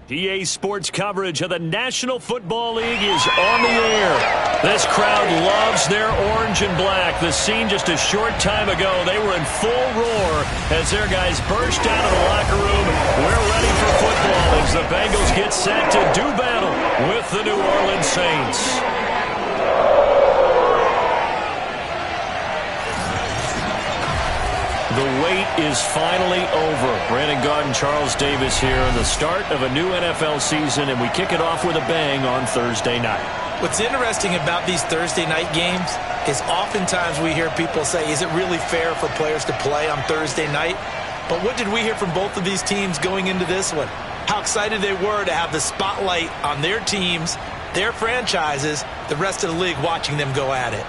EA Sports coverage of the National Football League is on the air. This crowd loves their orange and black. The scene just a short time ago, they were in full roar as their guys burst out of the locker room. We're ready for football as the Bengals get set to do battle with the New Orleans Saints. The wait is finally over. Brandon Gaudin, Charles Davis here in the start of a new NFL season, and we kick it off with a bang on Thursday night. What's interesting about these Thursday night games is oftentimes we hear people say, is it really fair for players to play on Thursday night? But what did we hear from both of these teams going into this one? How excited they were to have the spotlight on their teams, their franchises, the rest of the league watching them go at it.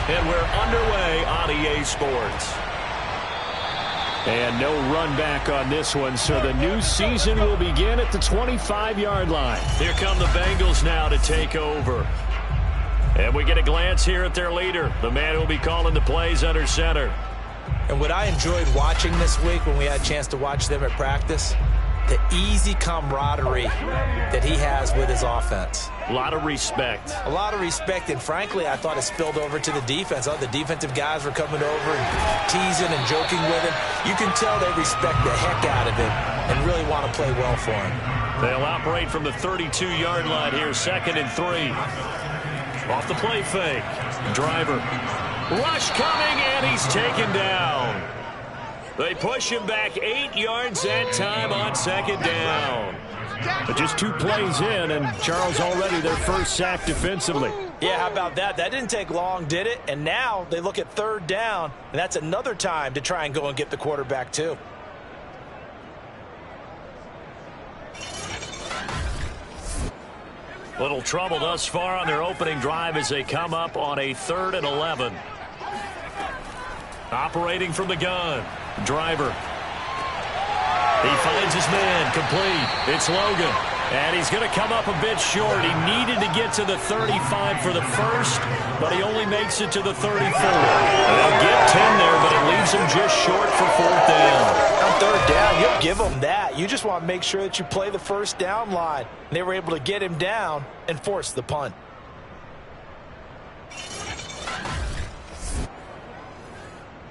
And we're underway on EA Sports. And no run back on this one, so the new season will begin at the 25-yard line. Here come the Bengals now to take over. And we get a glance here at their leader, the man who will be calling the plays under center. And what I enjoyed watching this week when we had a chance to watch them at practice, the easy camaraderie that he has with his offense. A lot of respect. A lot of respect, and frankly, I thought it spilled over to the defense. The defensive guys were coming over and teasing and joking with him. You can tell they respect the heck out of him and really want to play well for him. They'll operate from the 32-yard line here, 2nd and 3. Off the play fake. Driver. Rush coming, and he's taken down. They push him back 8 yards that time on 2nd down. But just 2 plays in, and Charles already their first sack defensively. Yeah, how about that? That didn't take long, did it? And now they look at 3rd down, and that's another time to try and go and get the quarterback too. Little trouble thus far on their opening drive as they come up on a 3rd and 11. Operating from the gun. Driver. He finds his man, complete. It's Logan. And he's going to come up a bit short. He needed to get to the 35 for the first, but he only makes it to the 34. They'll get 10 there, but it leaves him just short for 4th down. On 3rd down, you'll give them that. You just want to make sure that you play the first down line. And they were able to get him down and force the punt.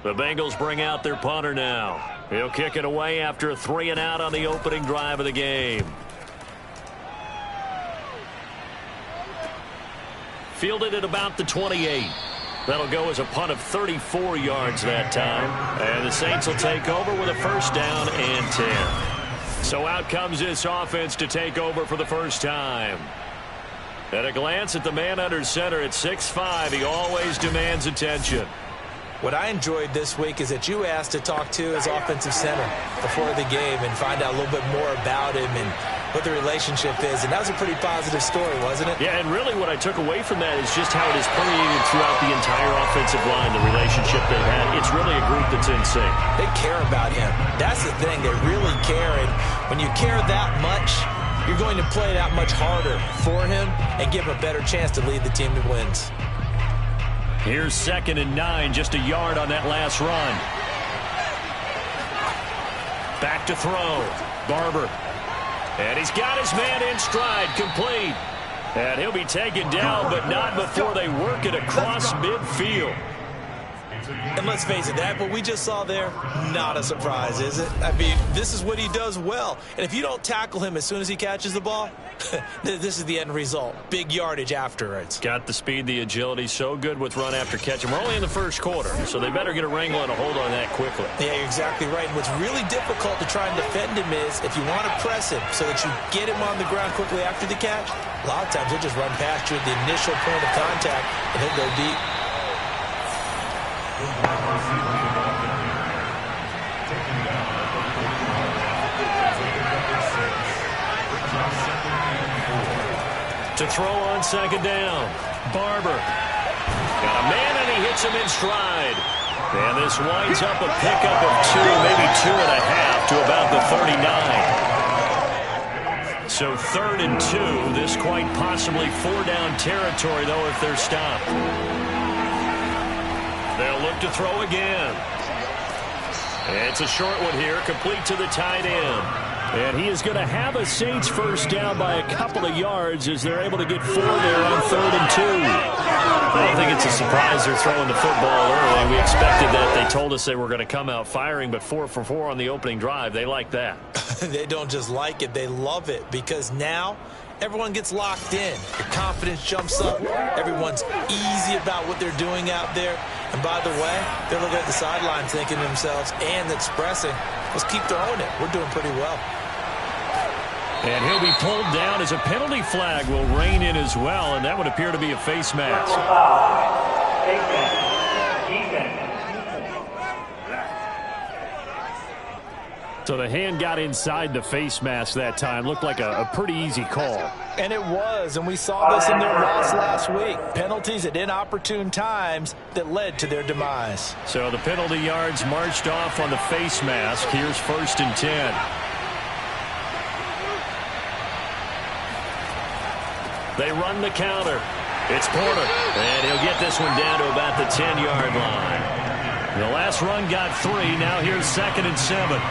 The Bengals bring out their punter now. He'll kick it away after a 3 and out on the opening drive of the game. Fielded at about the 28. That'll go as a punt of 34 yards that time. And the Saints will take over with a 1st down and 10. So out comes this offense to take over for the first time. At a glance at the man under center at 6'5", he always demands attention. What I enjoyed this week is that you asked to talk to his offensive center before the game and find out a little bit more about him and what the relationship is. And that was a pretty positive story, wasn't it? Yeah, and really what I took away from that is just how it has permeated throughout the entire offensive line, the relationship they've had. It's really a group that's in sync. They care about him. That's the thing. They really care. And when you care that much, you're going to play that much harder for him and give him a better chance to lead the team to wins. Here's 2nd and 9, just a yard on that last run. Back to throw. Barber. And he's got his man in stride, complete. And he'll be taken down, but not before they work it across midfield. And let's face it, that what we just saw there, not a surprise, is it? I mean, this is what he does well. And if you don't tackle him as soon as he catches the ball, this is the end result. Big yardage afterwards. Got the speed, the agility, so good with run after catch. And we're only in the first quarter, so they better get a wrangle and a hold on that quickly. Yeah, you're exactly right. And what's really difficult to try and defend him is if you want to press him so that you get him on the ground quickly after the catch, a lot of times he'll just run past you at the initial point of contact, and he'll go deep. To throw on second down, Barber. Got a man, and he hits him in stride. And this winds up a pickup of 2, maybe 2.5 to about the 39. So 3rd and 2. This quite possibly 4-down territory, though, if they're stopped. They'll look to throw again. It's a short one here, complete to the tight end. And he is going to have a Saints first down by a couple of yards as they're able to get 4 there on 3rd and 2. I don't think it's a surprise they're throwing the football early. We expected that. They told us they were going to come out firing, but 4 for 4 on the opening drive. They like that. They don't just like it, they love it, because now everyone gets locked in. Your confidence jumps up. Everyone's easy about what they're doing out there. And by the way, they're looking at the sideline thinking to themselves and expressing, let's keep throwing it. We're doing pretty well. And he'll be pulled down as a penalty flag will rein in as well, and that would appear to be a face mask. So the hand got inside the face mask that time. Looked like a pretty easy call. And it was, and we saw this in their loss last week. Penalties at inopportune times that led to their demise. So the penalty yards marched off on the face mask. Here's 1st and 10. They run the counter. It's Porter, and he'll get this one down to about the 10-yard line. The last run got 3. Now here's 2nd and 7.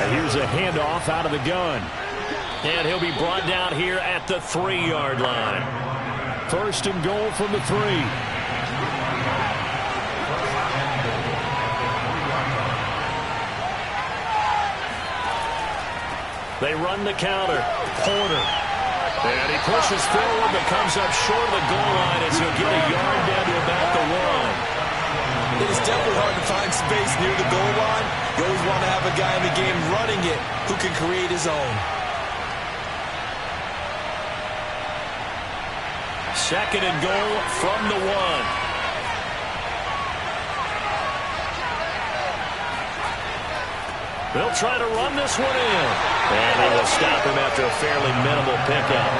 Here's a handoff out of the gun. And he'll be brought down here at the 3-yard line. 1st and goal from the 3. They run the counter. Porter. And he pushes forward but comes up short of the goal line as he'll get a yard down to about the 1. It is definitely hard to find space near the goal line. You always want to have a guy in the game running it who can create his own. 2nd and goal from the 1. They'll try to run this one in. And they will stop him after a fairly minimal pickup.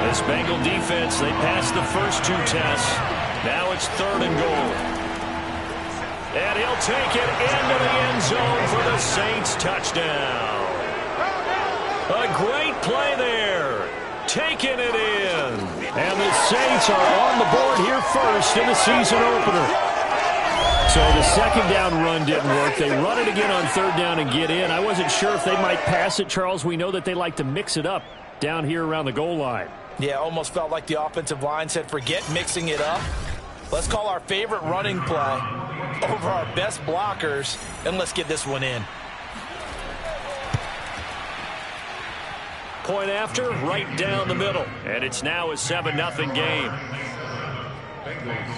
This Bengal defense, they passed the first 2 tests. Now it's 3rd and goal. And he'll take it into the end zone for the Saints touchdown. A great play there. Taking it in. And the Saints are on the board here first in the season opener. So the 2nd down run didn't work. They run it again on 3rd down and get in. I wasn't sure if they might pass it, Charles. We know that they like to mix it up down here around the goal line. Yeah, almost felt like the offensive line said, forget mixing it up. Let's call our favorite running play over our best blockers, and let's get this one in. Point after, right down the middle. And it's now a 7-0 game.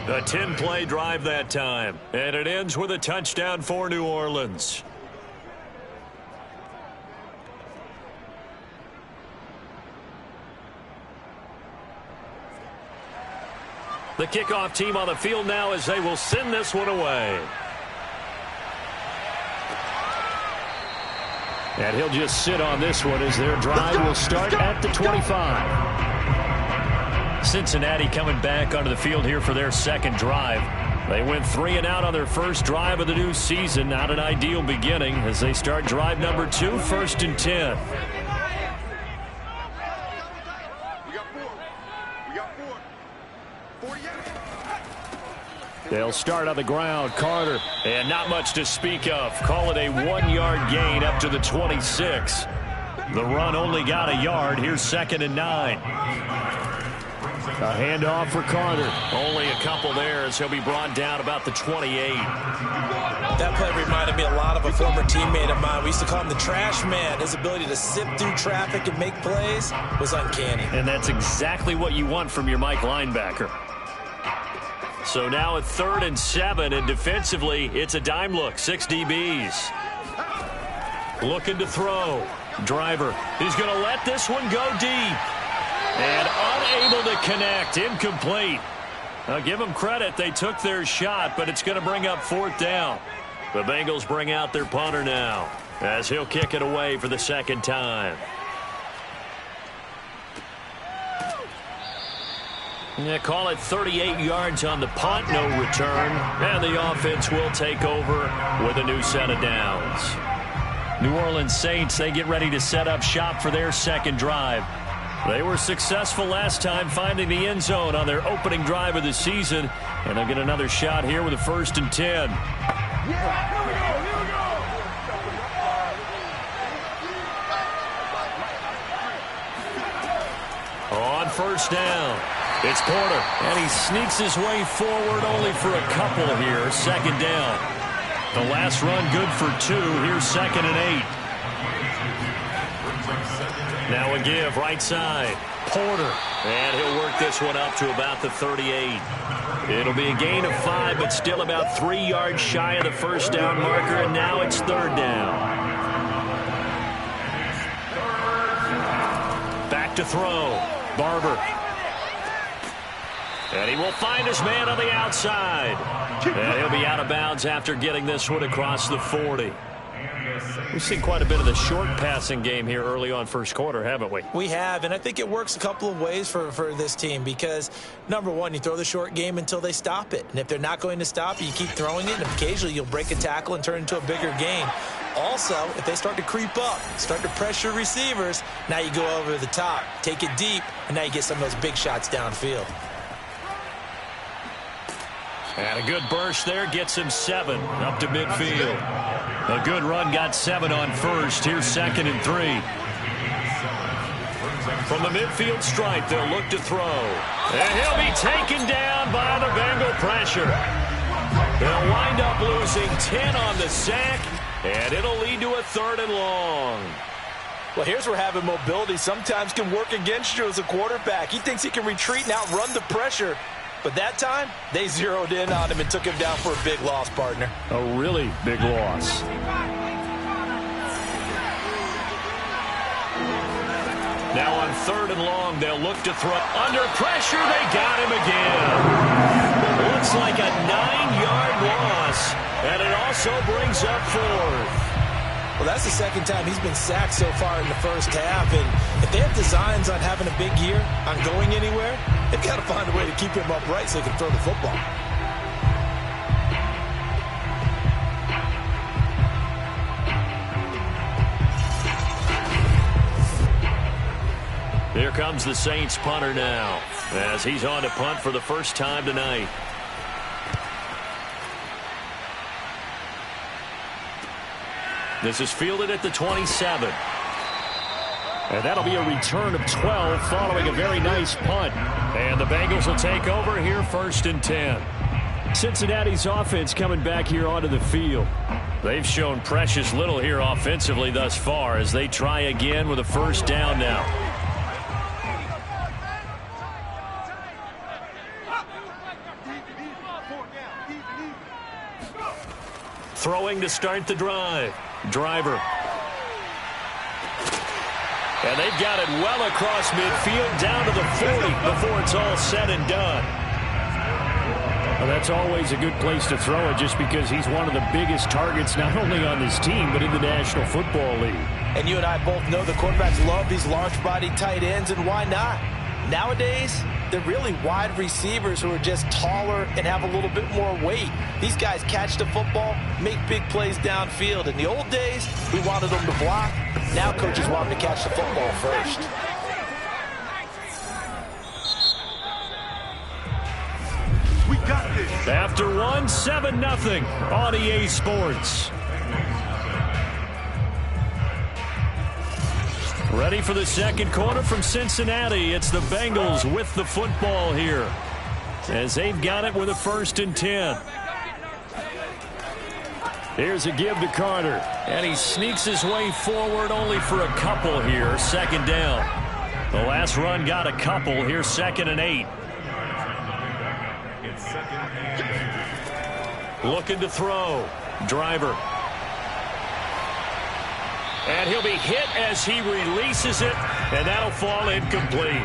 A 10-play drive that time. And it ends with a touchdown for New Orleans. The kickoff team on the field now as they will send this one away. And he'll just sit on this one as their drive will start at the 25. Cincinnati coming back onto the field here for their 2nd drive. They went 3 and out on their first drive of the new season. Not an ideal beginning as they start drive number 2, 1st and 10. They'll start on the ground. Carter, and not much to speak of. Call it a 1-yard gain up to the 26. The run only got a yard. Here's 2nd and 9. A handoff for Carter. Only a couple there as he'll be brought down about the 28. That play reminded me a lot of a former teammate of mine. We used to call him the trash man. His ability to sift through traffic and make plays was uncanny. And that's exactly what you want from your Mike linebacker. So now at 3rd and 7, and defensively, it's a dime look. 6 DBs. Looking to throw. Driver. He's going to let this one go deep. And unable to connect. Incomplete. I'll give them credit. They took their shot, but it's going to bring up 4th down. The Bengals bring out their punter now as he'll kick it away for the 2nd time. Yeah, call it 38 yards on the punt, no return. And the offense will take over with a new set of downs. New Orleans Saints, they get ready to set up shop for their 2nd drive. They were successful last time finding the end zone on their opening drive of the season. And they'll get another shot here with a 1st and 10. On 1st down, it's Porter. And he sneaks his way forward only for a couple here. 2nd down. The last run good for 2. Here's 2nd and 8. Now a give, right side. Porter. And he'll work this one up to about the 38. It'll be a gain of 5, but still about 3 yards shy of the 1st down marker, and now it's 3rd down. Back to throw. Barber. And he will find his man on the outside. And he'll be out of bounds after getting this one across the 40. We've seen quite a bit of the short passing game here early on 1st quarter, haven't we? We have, and I think it works a couple of ways for this team because, number one, you throw the short game until they stop it. And if they're not going to stop it, you keep throwing it, and occasionally you'll break a tackle and turn it into a bigger gain. Also, if they start to creep up, start to pressure receivers, now you go over the top, take it deep, and now you get some of those big shots downfield. And a good burst there gets him 7 up to midfield. A good run got 7 on 1st. Here's 2nd and 3. From the midfield stripe, they'll look to throw. And he'll be taken down by the Bengal pressure. They'll wind up losing 10 on the sack, and it'll lead to a 3rd and long. Well, here's where having mobility sometimes can work against you as a quarterback. He thinks he can retreat and outrun the pressure. But that time, they zeroed in on him and took him down for a big loss, partner. A really big loss. Now on 3rd and long, they'll look to throw. Under pressure, they got him again. Looks like a 9-yard loss, and it also brings up 4th. Well, that's the 2nd time he's been sacked so far in the 1st half. And if they have designs on having a big year, on going anywhere, they've got to find a way to keep him upright so he can throw the football. Here comes the Saints punter now as he's on to punt for the 1st time tonight. This is fielded at the 27. And that'll be a return of 12 following a very nice punt. And the Bengals will take over here 1st and 10. Cincinnati's offense coming back here onto the field. They've shown precious little here offensively thus far as they try again with a 1st down now. Throwing to start the drive. Driver. And they've got it well across midfield down to the 40 before it's all said and done. Well, that's always a good place to throw it just because he's one of the biggest targets not only on this team but in the National Football League. And you and I both know the quarterbacks love these large-bodied tight ends, and why not? Nowadays, they're really wide receivers who are just taller and have a little bit more weight. These guys catch the football, make big plays downfield. In the old days, we wanted them to block. Now coaches want them to catch the football first. We got this. After 7-0 on EA Sports. Ready for the second quarter from Cincinnati. It's the Bengals with the football here, as they've got it with a 1st and 10. Here's a give to Carter, and he sneaks his way forward only for a couple here. 2nd down. The last run got a couple. Here's 2nd and 8. Looking to throw. Driver. And he'll be hit as he releases it, and that'll fall incomplete.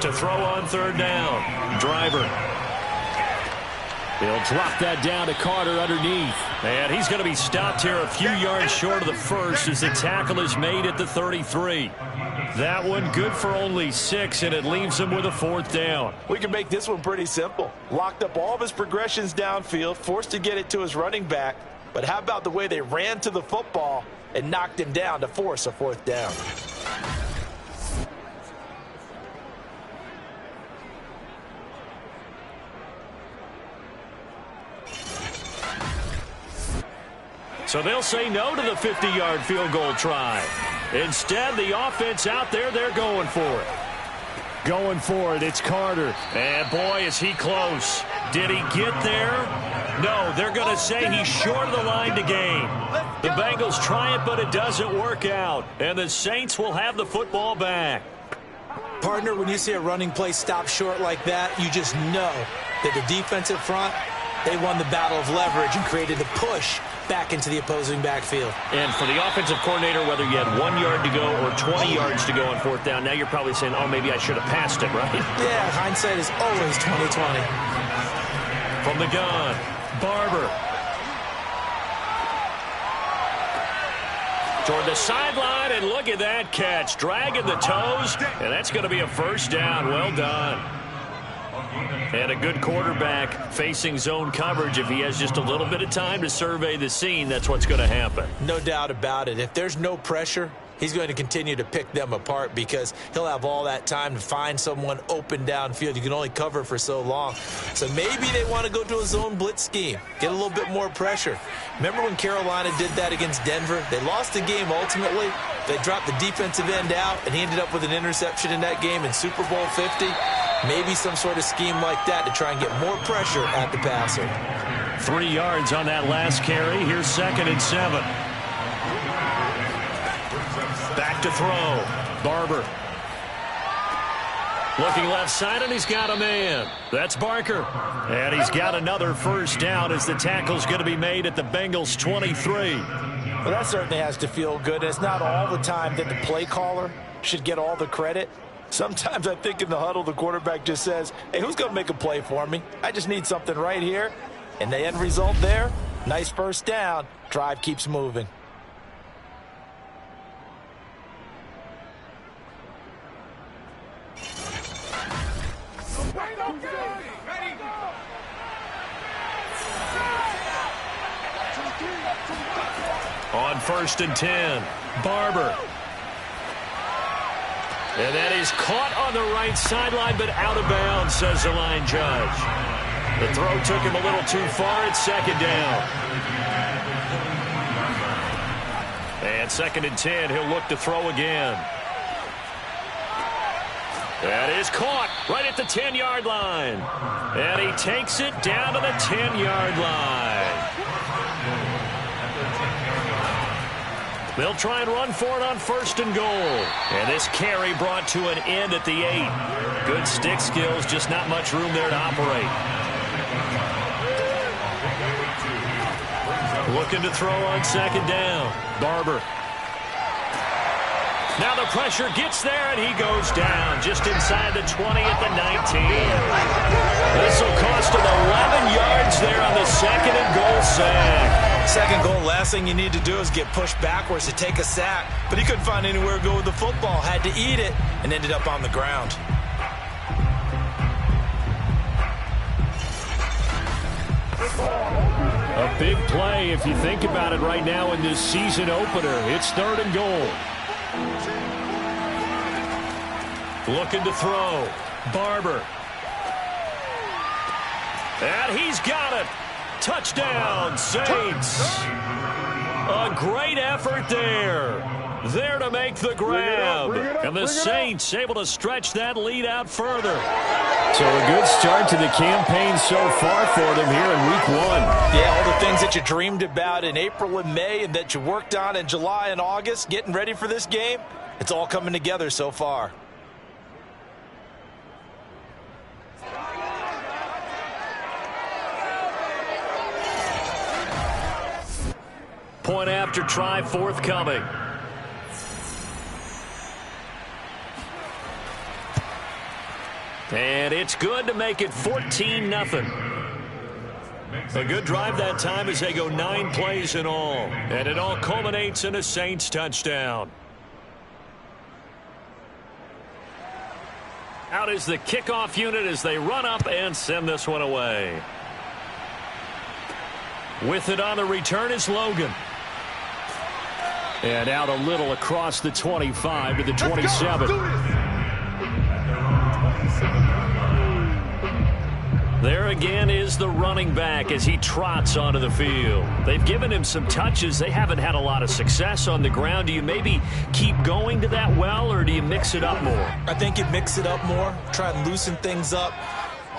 To throw on 3rd down. Driver. He'll drop that down to Carter underneath. And he's going to be stopped here a few yards short of the first as the tackle is made at the 33. That one good for only 6, and it leaves him with a 4th down. We can make this one pretty simple. Locked up all of his progressions downfield, forced to get it to his running back. But how about the way they ran to the football and knocked him down to force a 4th down? So they'll say no to the 50-yard field goal try. Instead, the offense out there, they're going for it. Going for it, it's Carter. And boy, is he close. Did he get there? No, they're going to say he's short of the line to gain. The Bengals try it, but it doesn't work out. And the Saints will have the football back. Partner, when you see a running play stop short like that, you just know that the defensive front, they won the battle of leverage and created the push back into the opposing backfield. And for the offensive coordinator, whether you had 1 yard to go or 20 yards to go on 4th down, now you're probably saying, oh, maybe I should have passed it, right? Yeah, hindsight is always 20/20. From the gun, Barber. Toward the sideline, and look at that catch. Dragging the toes, and that's going to be a 1st down. Well done. And a good quarterback facing zone coverage. If he has just a little bit of time to survey the scene, that's what's going to happen. No doubt about it. If there's no pressure, he's going to continue to pick them apart because he'll have all that time to find someone open downfield. You can only cover for so long. So maybe they want to go to a zone blitz scheme, get a little bit more pressure. Remember when Carolina did that against Denver? They lost the game ultimately. They dropped the defensive end out, and he ended up with an interception in that game in Super Bowl 50. Maybe some sort of scheme like that to try and get more pressure at the passer. 3 yards on that last carry. Here's 2nd and 7. Back to throw. Barber. Looking left side, and he's got a man. That's Barker. And he's got another 1st down as the tackle's going to be made at the Bengals 23. Well, that certainly has to feel good. It's not all the time that the play caller should get all the credit. Sometimes I think in the huddle, the quarterback just says, hey, who's going to make a play for me? I just need something right here. And the end result there, nice 1st down. Drive keeps moving. On 1st and 10, Barber. And that is caught on the right sideline, but out of bounds, says the line judge. The throw took him a little too far. It's 2nd down. And 2nd and 10, he'll look to throw again. That is caught right at the 10-yard line. And he takes it down to the 10-yard line. They'll try and run for it on 1st and goal. And this carry brought to an end at the 8. Good stick skills, just not much room there to operate. Looking to throw on 2nd down. Barber. Now the pressure gets there, and he goes down just inside the 20 at the 19. This will cost him 11 yards there on the 2nd and goal sack. 2nd goal, last thing you need to do is get pushed backwards to take a sack. But he couldn't find anywhere to go with the football, had to eat it, and ended up on the ground. A big play if you think about it right now in this season opener. It's 3rd and goal. Looking to throw. Barber. And he's got it. Touchdown, Saints. A great effort there. There to make the grab. And the Saints able to stretch that lead out further. So a good start to the campaign so far for them here in week 1. Yeah, all the things that you dreamed about in April and May and that you worked on in July and August, getting ready for this game, it's all coming together so far. Point after try forthcoming. And it's good to make it 14-0. A good drive that time as they go 9 plays in all. And it all culminates in a Saints touchdown. Out is the kickoff unit as they run up and send this one away. With it on the return is Logan. And out a little across the 25 to the 27. There again is the running back as he trots onto the field. They've given him some touches. They haven't had a lot of success on the ground. Do you maybe keep going to that well, or do you mix it up more? I think you mix it up more, try and loosen things up.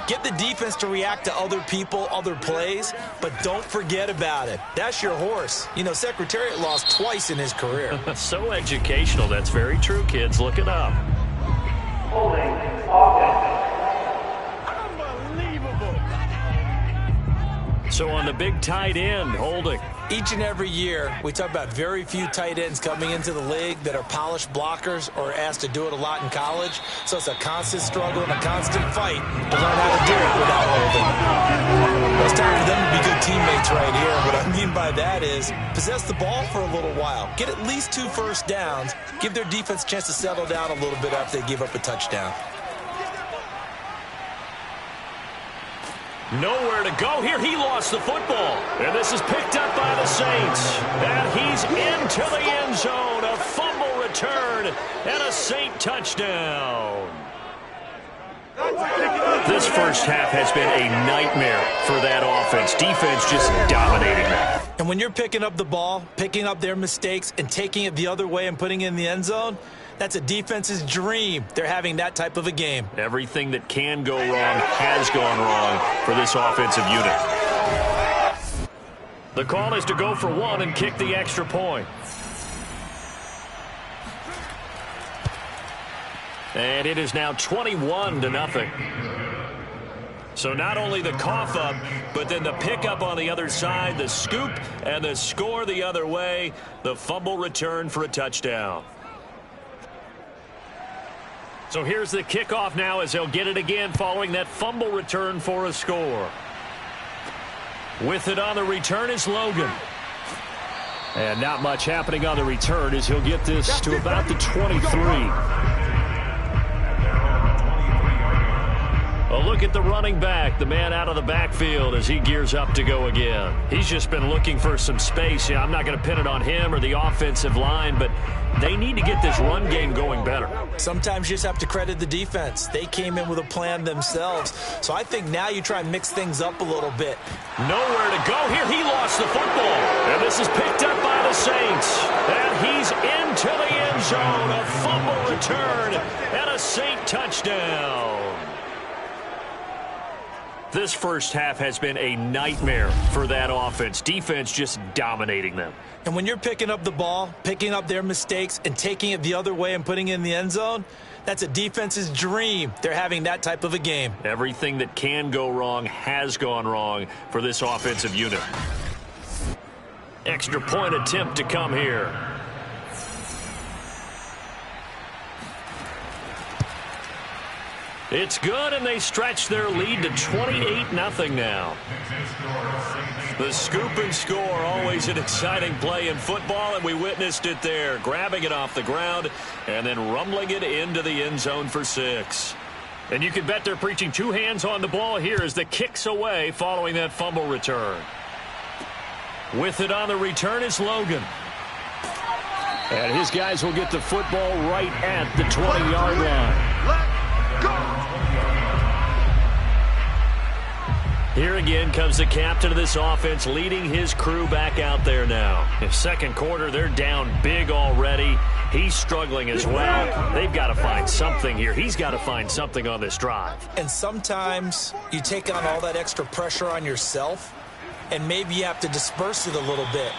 Get the defense to react to other people, other plays, but don't forget about it. That's your horse. You know, Secretariat lost twice in his career. So educational. That's very true, kids. Look it up. Holding offense. So on the big tight end, holding. Each and every year, we talk about very few tight ends coming into the league that are polished blockers or asked to do it a lot in college. So it's a constant struggle and a constant fight to learn how to do it without holding. Well, it's time for them to be good teammates right here. What I mean by that is possess the ball for a little while. Get at least 2 first downs. Give their defense a chance to settle down a little bit after they give up a touchdown. Nowhere to go here. He lost the football. And this is picked up by the Saints. And he's into the end zone. A fumble return and a Saint touchdown. This first half has been a nightmare for that offense. Defense just dominating them. And when you're picking up the ball, picking up their mistakes, and taking it the other way and putting it in the end zone, that's a defense's dream. They're having that type of a game. Everything that can go wrong has gone wrong for this offensive unit. The call is to go for 1 and kick the extra point. And it is now 21-0. So not only the cough up, but then the pickup on the other side, the scoop, and the score the other way. The fumble return for a touchdown. So here's the kickoff now as they'll get it again following that fumble return for a score. With it on the return is Logan. And not much happening on the return as he'll get this to about the 23. A look at the running back, the man out of the backfield as he gears up to go again. He's just been looking for some space. Yeah, I'm not going to pin it on him or the offensive line, but they need to get this run game going better. Sometimes you just have to credit the defense. They came in with a plan themselves. So I think now you try and mix things up a little bit. Nowhere to go here. He lost the football. And this is picked up by the Saints. And he's into the end zone. A fumble return and a Saint touchdown. This first half has been a nightmare for that offense. Defense just dominating them. And when you're picking up the ball, picking up their mistakes, and taking it the other way and putting it in the end zone, that's a defense's dream. They're having that type of a game. Everything that can go wrong has gone wrong for this offensive unit. Extra point attempt to come here. It's good, and they stretch their lead to 28-0 now. The scoop and score, always an exciting play in football, and we witnessed it there. Grabbing it off the ground and then rumbling it into the end zone for 6. And you can bet they're preaching 2 hands on the ball here as the kick's away following that fumble return. With it on the return is Logan. And his guys will get the football right at the 20-yard line. Here again comes the captain of this offense, leading his crew back out there now. In second quarter, they're down big already. He's struggling as well. They've got to find something here. He's got to find something on this drive. And sometimes you take on all that extra pressure on yourself, and maybe you have to disperse it a little bit.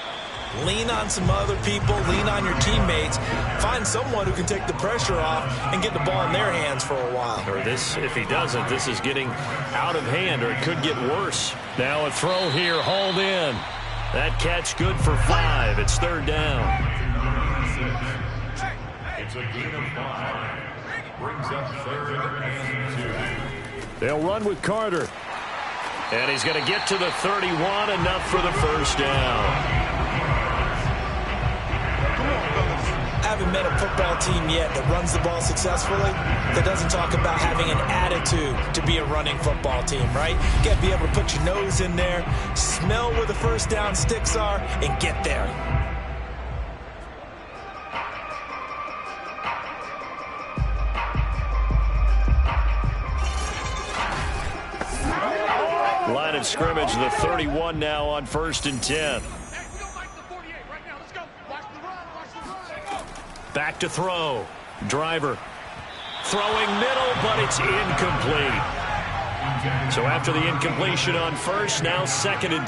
Lean on some other people, lean on your teammates, find someone who can take the pressure off and get the ball in their hands for a while. Or this, if he doesn't, this is getting out of hand, or it could get worse. Now a throw here, hauled in. That catch good for 5. It's third down. It's a gain of 5. Brings up third and 2. They'll run with Carter. And he's going to get to the 31, enough for the first down. I haven't met a football team yet that runs the ball successfully that doesn't talk about having an attitude to be a running football team, right? You got to be able to put your nose in there, smell where the first down sticks are, and get there. Line of scrimmage, the 31 now on 1st and 10. Back to throw. Driver. Throwing middle, but it's incomplete. So after the incompletion on first, now 2nd and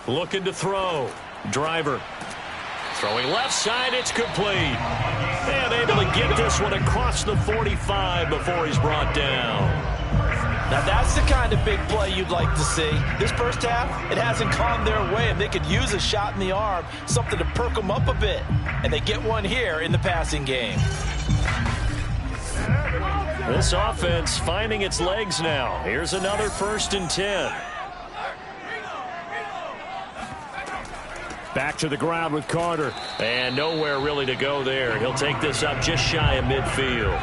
10. Looking to throw. Driver. Throwing left side, it's complete. And able to get this one across the 45 before he's brought down. Now that's the kind of big play you'd like to see. This first half, it hasn't gone their way, and they could use a shot in the arm, something to perk them up a bit. And they get one here in the passing game. This offense finding its legs now. Here's another 1st and 10. Back to the ground with Carter. And nowhere really to go there. He'll take this up just shy of midfield.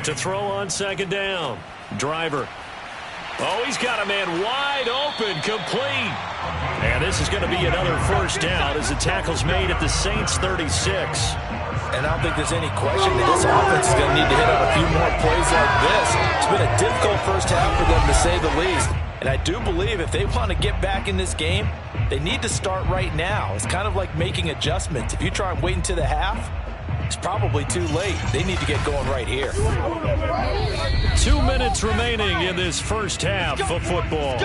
To throw on 2nd down. Driver. Oh, he's got a man wide open, complete. And this is going to be another first down as the tackle's made at the Saints 36. And I don't think there's any question that this offense is going to need to hit on a few more plays like this. It's been a difficult first half for them, to say the least. And I do believe if they want to get back in this game, they need to start right now. It's kind of like making adjustments. If you try and wait until the half, it's probably too late. They need to get going right here. 2 minutes remaining in this first half of football.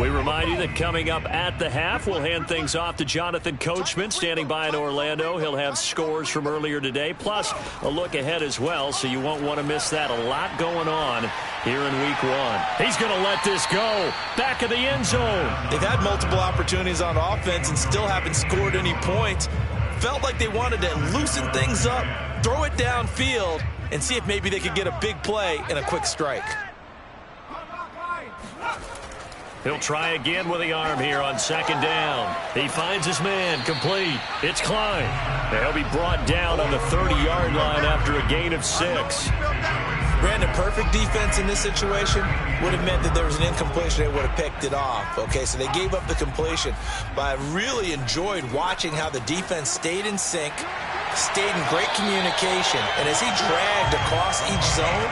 We remind you that coming up at the half, we'll hand things off to Jonathan Coachman, standing by in Orlando. He'll have scores from earlier today, plus a look ahead as well, so you won't want to miss that. A lot going on here in week 1. He's going to let this go. Back of the end zone. They've had multiple opportunities on offense and still haven't scored any points. Felt like they wanted to loosen things up, throw it downfield, and see if maybe they could get a big play and a quick strike. He'll try again with the arm here on 2nd down. He finds his man, complete. It's Klein. He'll be brought down on the 30-yard line after a gain of 6. Brandon, perfect defense in this situation would have meant that there was an incompletion. They would have picked it off. Okay, so they gave up the completion. But I really enjoyed watching how the defense stayed in sync, stayed in great communication. And as he dragged across each zone,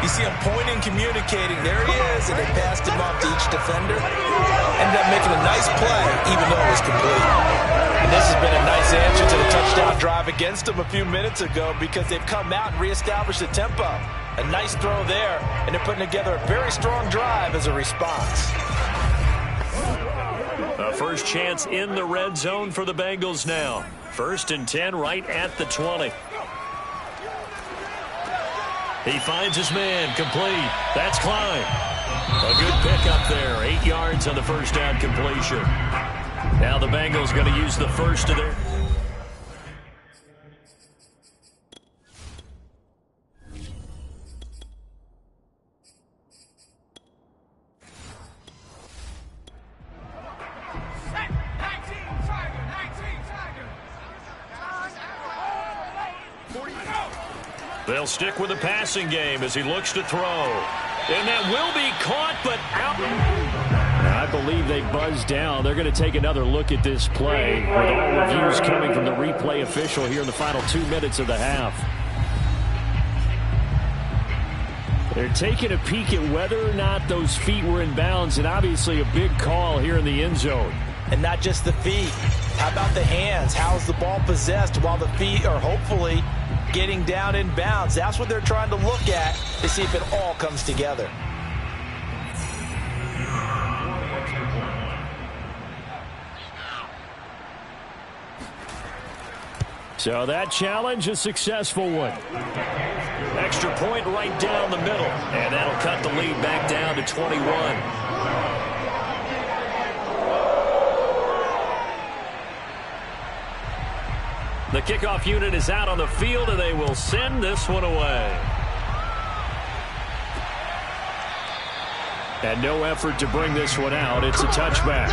you see him pointing, communicating. There he is, and they passed him off to each defender. Ended up making a nice play, even though it was complete. And this has been a nice answer to the touchdown drive against them a few minutes ago, because they've come out and reestablished the tempo. A nice throw there, and they're putting together a very strong drive as a response. A first chance in the red zone for the Bengals now. 1st and 10 right at the 20. He finds his man, complete. That's Klein. A good pickup there. 8 yards on the first down completion. Now the Bengals going to use the first of their... They'll stick with the passing game as he looks to throw. And that will be caught, but out. I I believe they buzzed down. They're going to take another look at this play with all reviews coming from the replay official here in the final 2 minutes of the half. They're taking a peek at whether or not those feet were in bounds, and obviously a big call here in the end zone. And not just the feet. How about the hands? How's the ball possessed while the feet are hopefully getting down in bounds? That's what they're trying to look at to see if it all comes together. So that challenge, a successful one. Extra point right down the middle, and that'll cut the lead back down to 21. The kickoff unit is out on the field, and they will send this one away. And no effort to bring this one out. It's a touchback.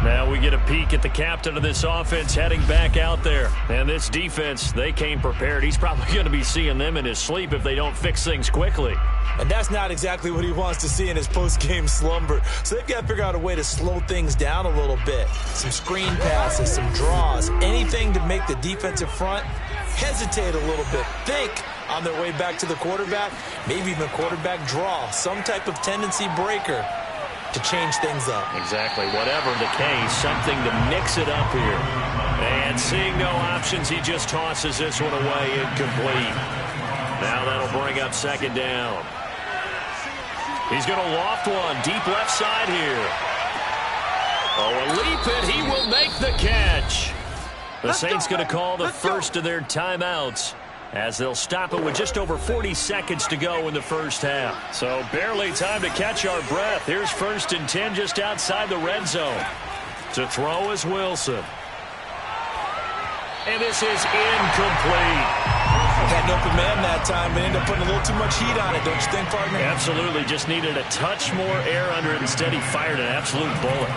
Now we get a peek at the captain of this offense heading back out there. And this defense, they came prepared. He's probably going to be seeing them in his sleep if they don't fix things quickly. And that's not exactly what he wants to see in his post-game slumber. So they've got to figure out a way to slow things down a little bit. Some screen passes, some draws, anything to make the defensive front hesitate a little bit. Think on their way back to the quarterback, maybe even a quarterback draw, some type of tendency breaker to change things up. Exactly. Whatever the case, something to mix it up here. And seeing no options, he just tosses this one away incomplete. Now that'll bring up second down. He's going to loft one deep left side here. Oh, a leap, and he will make the catch. The Saints going to call the first of their timeouts, as they'll stop it with just over 40 seconds to go in the first half. So barely time to catch our breath. Here's 1st and 10 just outside the red zone. To throw is Wilson. And this is incomplete. Had an open man that time, but ended up putting a little too much heat on it, don't you think, partner? Absolutely. Just needed a touch more air under it. Instead, he fired an absolute bullet.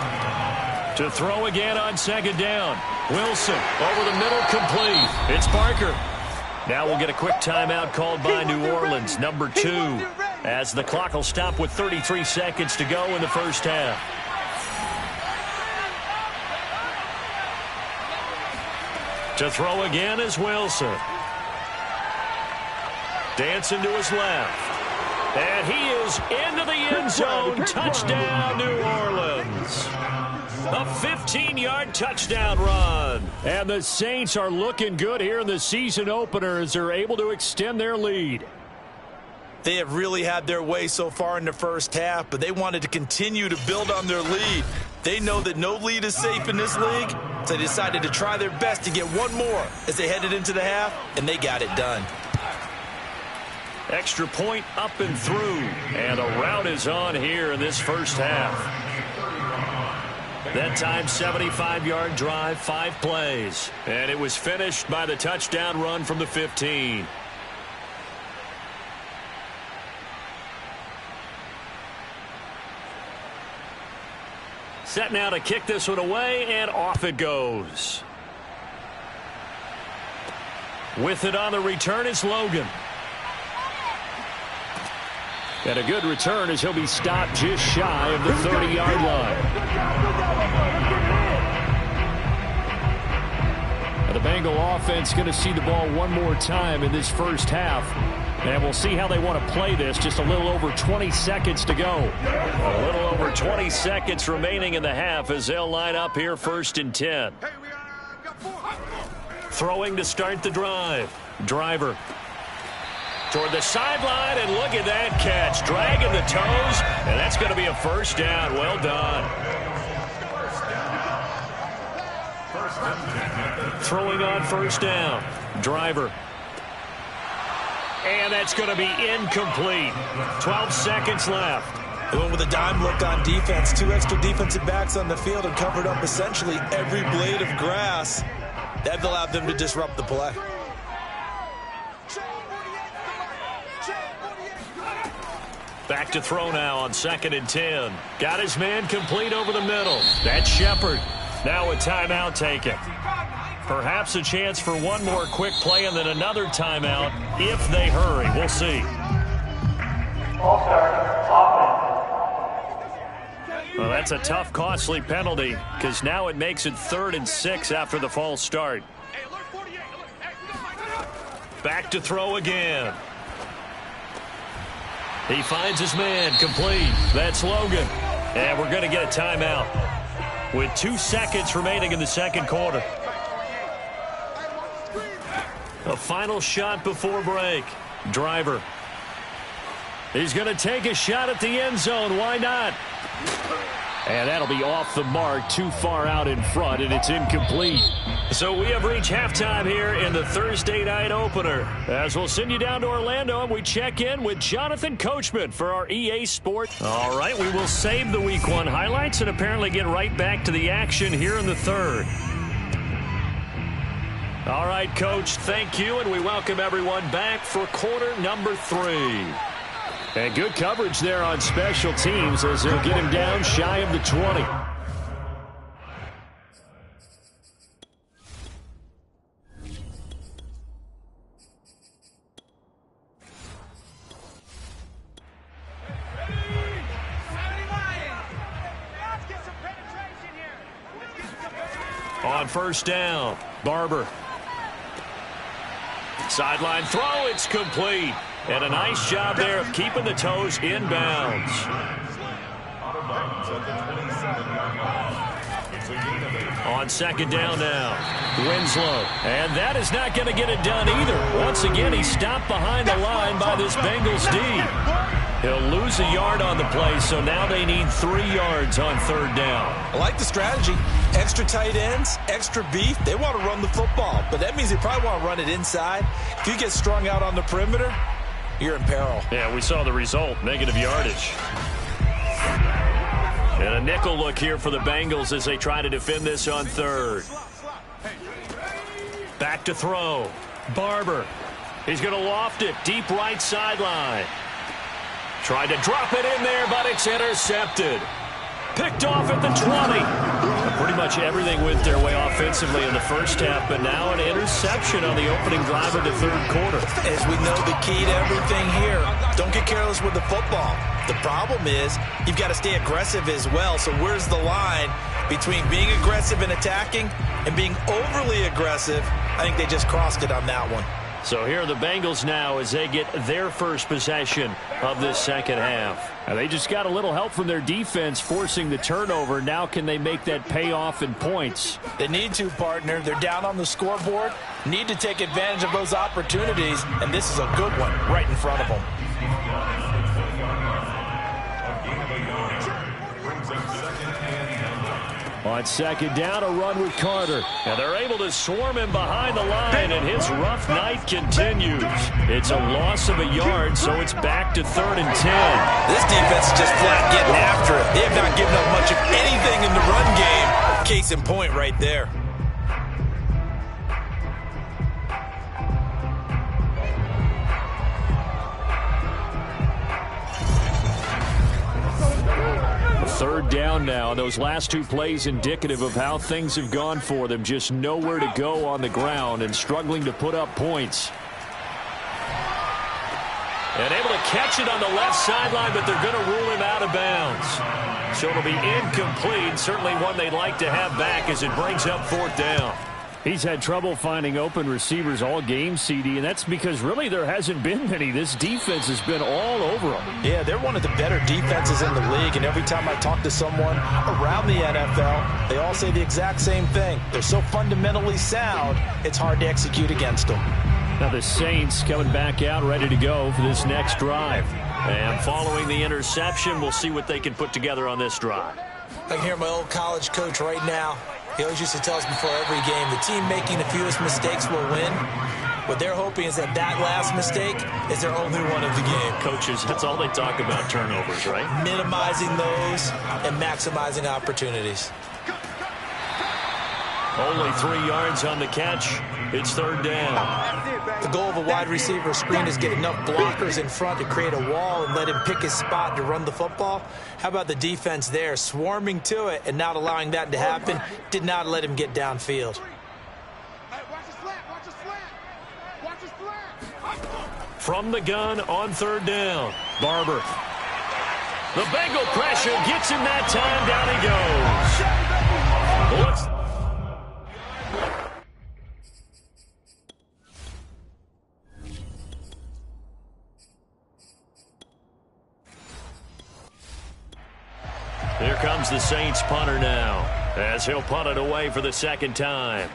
To throw again on second down. Wilson over the middle, complete. It's Parker. Now we'll get a quick timeout called by New Orleans, number 2, as the clock will stop with 33 seconds to go in the first half. To throw again is Wilson. Dancing to his left. And he is into the end zone. Touchdown, New Orleans. A 15-yard touchdown run. And the Saints are looking good here in the season opener as they're able to extend their lead. They have really had their way so far in the first half, but they wanted to continue to build on their lead. They know that no lead is safe in this league, so they decided to try their best to get one more as they headed into the half, and they got it done. Extra point up and through, and a rout is on here in this first half. That time, 75-yard drive, 5 plays. And it was finished by the touchdown run from the 15. Set now to kick this one away, and off it goes. With it on the return is Logan. And a good return as he'll be stopped just shy of the 30-yard line. The Bengal offense going to see the ball one more time in this first half. And we'll see how they want to play this. Just a little over 20 seconds to go. A little over 20 seconds remaining in the half as they'll line up here 1st and 10. Throwing to start the drive. Driver toward the sideline, and look at that catch. Dragging the toes, and that's going to be a first down. Well done. Throwing on first down. Driver. And that's going to be incomplete. 12 seconds left. They went with a dime look on defense. 2 extra defensive backs on the field and covered up essentially every blade of grass. That allowed them to disrupt the play. Back to throw now on 2nd and 10. Got his man complete over the middle. That's Shepard. Now a timeout taken. Perhaps a chance for one more quick play and then another timeout if they hurry. We'll see. All start offense. Well, that's a tough, costly penalty because now it makes it 3rd and 6 after the false start. Back to throw again. He finds his man, complete. That's Logan. And we're going to get a timeout with 2 seconds remaining in the second quarter. A final shot before break. Driver. He's going to take a shot at the end zone. Why not? And that'll be off the mark, too far out in front, and it's incomplete. So we have reached halftime here in the Thursday night opener. As we'll send you down to Orlando, and we check in with Jonathan Coachman for our EA Sports. All right, we will save the Week 1 highlights and apparently get right back to the action here in the third. All right, Coach, thank you, and we welcome everyone back for quarter number 3. And good coverage there on special teams as they'll get him down shy of the 20. On first down, Barber. Sideline throw, it's complete. And a nice job there of keeping the toes inbounds. On second down now, Winslow. And that is not going to get it done either. Once again, he's stopped behind the line by this Bengals D. He'll lose a yard on the play, so now they need 3 yards on third down. I like the strategy. Extra tight ends, extra beef. They want to run the football, but that means they probably want to run it inside. If you get strung out on the perimeter, you're in peril. Yeah, we saw the result, negative yardage. And a nickel look here for the Bengals as they try to defend this on third. Back to throw. Barber. He's going to loft it deep right sideline. Tried to drop it in there, but it's intercepted. Picked off at the 20. Pretty much everything went their way offensively in the first half, but now an interception on the opening drive of the third quarter. As we know, the key to everything here, don't get careless with the football. The problem is you've got to stay aggressive as well. So where's the line between being aggressive and attacking and being overly aggressive? I think they just crossed it on that one. So here are the Bengals now as they get their first possession of this second half. Now they just got a little help from their defense forcing the turnover. Now can they make that pay off in points? They need to, partner. They're down on the scoreboard. Need to take advantage of those opportunities, and this is a good one right in front of them. On second down, a run with Carter. And they're able to swarm him behind the line, and his rough night continues. It's a loss of a yard, so it's back to 3rd and 10. This defense is just flat getting after it. They have not given up much of anything in the run game. Case in point right there. Third down now, and those last 2 plays indicative of how things have gone for them. Just nowhere to go on the ground and struggling to put up points. And able to catch it on the left sideline, but they're going to rule him out of bounds. So it'll be incomplete. Certainly one they'd like to have back as it brings up 4th down. He's had trouble finding open receivers all game, CD, and that's because really there hasn't been many. This defense has been all over them. Yeah, they're one of the better defenses in the league, and every time I talk to someone around the NFL, they all say the exact same thing. They're so fundamentally sound, it's hard to execute against them. Now the Saints coming back out ready to go for this next drive. And following the interception, we'll see what they can put together on this drive. I can hear my old college coach right now. He always used to tell us before every game, the team making the fewest mistakes will win. What they're hoping is that last mistake is their only one of the game. Coaches, that's all they talk about, turnovers, right? Minimizing those and maximizing opportunities. Only 3 yards on the catch. It's 3rd down. The goal of a wide receiver screen is get enough blockers in front to create a wall and let him pick his spot to run the football. How about the defense there, swarming to it and not allowing that to happen? Did not let him get downfield. From the gun on 3rd down, Barber. The Bengal pressure gets him that time. Down he goes. Here comes the Saints punter now, as he'll punt it away for the second time.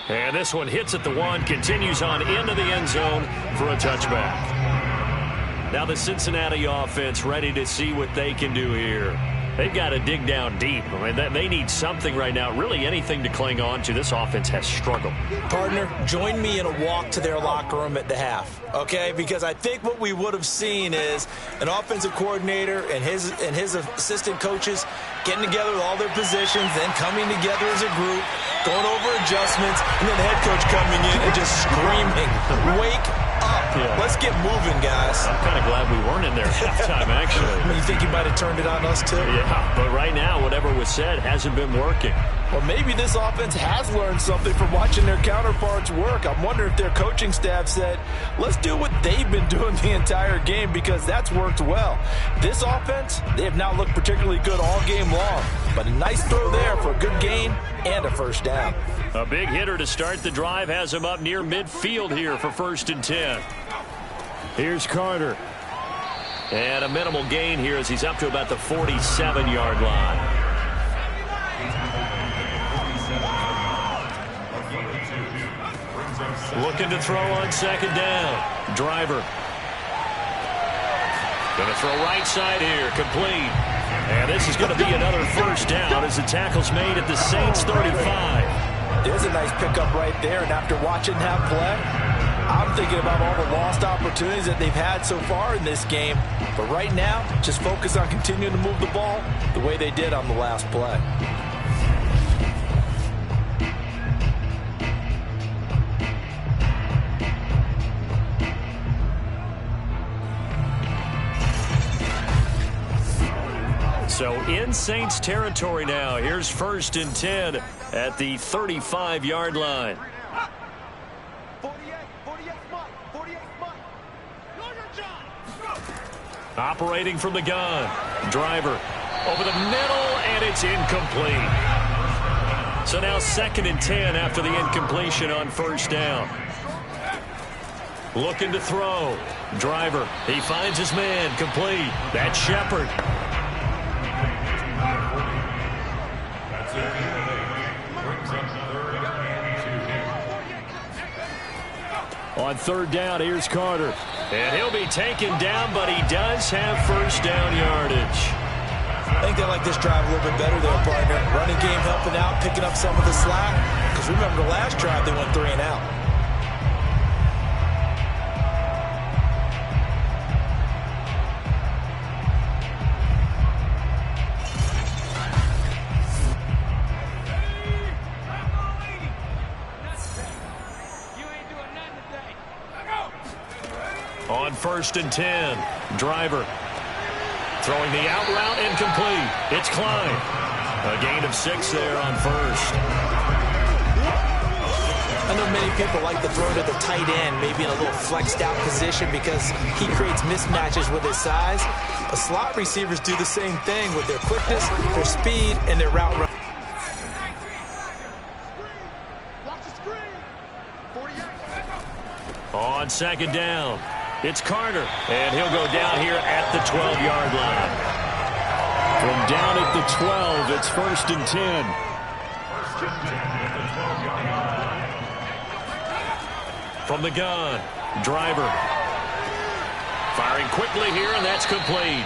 And this one hits at the 1, continues on into the end zone for a touchback. Now the Cincinnati offense ready to see what they can do here. They've got to dig down deep. I mean, they need something right now, really anything to cling on to. This offense has struggled. Partner, join me in a walk to their locker room at the half, okay? Because I think what we would have seen is an offensive coordinator and his assistant coaches getting together with all their positions, then coming together as a group, going over adjustments, and then the head coach coming in and just screaming, "Wake up. Yeah. Let's get moving, guys." I'm kind of glad we weren't in there at halftime, actually. You think you might have turned it on us, too? Yeah, but right now, whatever was said hasn't been working. Well, maybe this offense has learned something from watching their counterparts work. I'm wondering if their coaching staff said, let's do what they've been doing the entire game, because that's worked well. This offense, they have not looked particularly good all game long, but a nice throw there for a good gain and a first down. A big hitter to start the drive has him up near midfield here for 1st and 10. Here's Carter. And a minimal gain here as he's up to about the 47-yard line. Looking to throw on 2nd down. Driver. Going to throw right side here. Complete. And this is going to be another first down as the tackle's made at the Saints 35. There's a nice pickup right there, and after watching that play, I'm thinking about all the lost opportunities that they've had so far in this game. But right now, just focus on continuing to move the ball the way they did on the last play. So in Saints territory now. Here's 1st and 10 at the 35-yard line. 48 Operating from the gun. Driver over the middle, and it's incomplete. So now 2nd and 10 after the incompletion on 1st down. Looking to throw. Driver, he finds his man. Complete. That's Shepard. On 3rd down, here's Carter. And he'll be taken down, but he does have first down yardage. I think they like this drive a little bit better there, partner. Running game helping out, picking up some of the slack. Because remember the last drive, they went 3 and out. On 1st and 10, Driver throwing the out route, incomplete. It's Klein. A gain of 6 there on 1st. I know many people like to throw to the tight end, maybe in a little flexed out position because he creates mismatches with his size. But slot receivers do the same thing with their quickness, their speed, and their route run. On 2nd down, it's Carter, and he'll go down here at the 12-yard line. From down at the 12, it's 1st and 10. From the gun, Driver. Firing quickly here, and that's complete.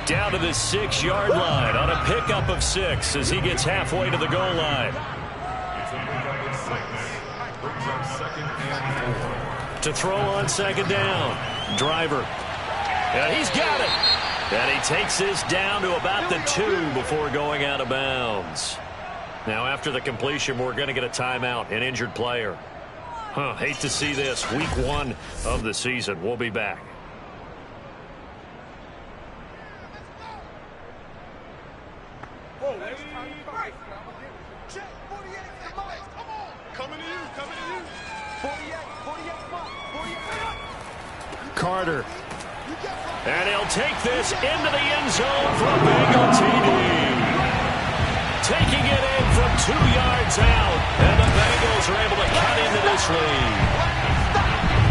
Down to the 6-yard line on a pickup of 6 as he gets halfway to the goal line. To throw on 2nd down. Driver. And he's got it. And he takes this down to about the 2 before going out of bounds. Now, after the completion, we're going to get a timeout, an injured player. Hate to see this. Week 1 of the season. We'll be back. Coming to you. Carter. And he'll take this into the end zone for a Bengal TD. Taking it in from 2 yards out. And the Bengals are able to cut into this lead.